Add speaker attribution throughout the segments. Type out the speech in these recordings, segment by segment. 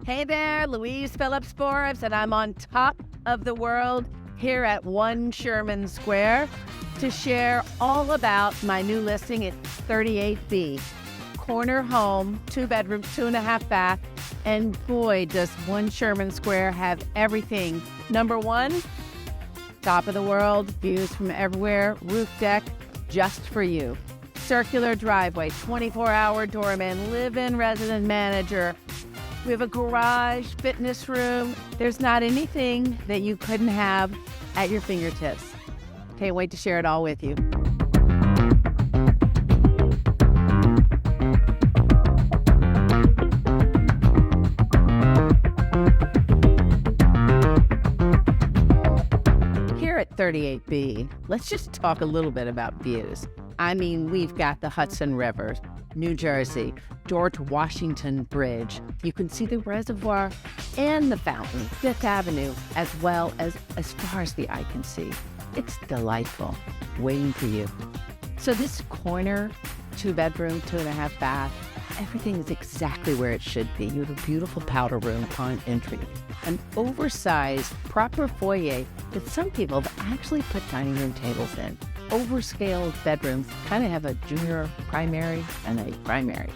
Speaker 1: Hey there, Louise Phillips Forbes, and I'm on top of the world here at 1 Sherman Square to share all about my new listing at 38B. Corner home, 2 bedrooms, 2.5 bath, and boy, does 1 Sherman Square have everything. Number 1, top of the world, views from everywhere, roof deck, just for you. Circular driveway, 24-hour doorman, live-in resident manager. We have a garage, fitness room. There's not anything that you couldn't have at your fingertips. Can't wait to share it all with you. Here at 38B, let's just talk a little bit about views. I mean, we've got the Hudson River, New Jersey, George Washington Bridge. You can see the reservoir and the fountain, Fifth Avenue, as well as far as the eye can see. It's delightful, waiting for you. So this corner, 2 bedroom, 2.5 bath, everything is exactly where it should be. You have a beautiful powder room upon entry, an oversized, proper foyer that some people have actually put dining room tables in. Overscaled bedrooms kind of have a junior primary and a primary.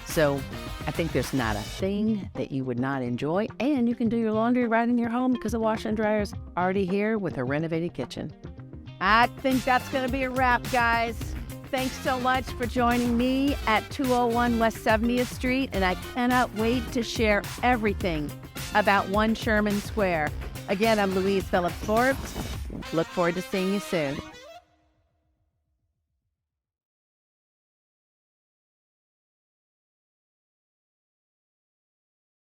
Speaker 1: So I think there's not a thing that you would not enjoy, and you can do your laundry right in your home because the washer and dryer is already here with a renovated kitchen. I think that's going to be a wrap, guys. Thanks so much for joining me at 201 West 70th Street, and I cannot wait to share everything about 1 Sherman Square. Again, I'm Louise Phillips Forbes. Look forward to seeing you soon.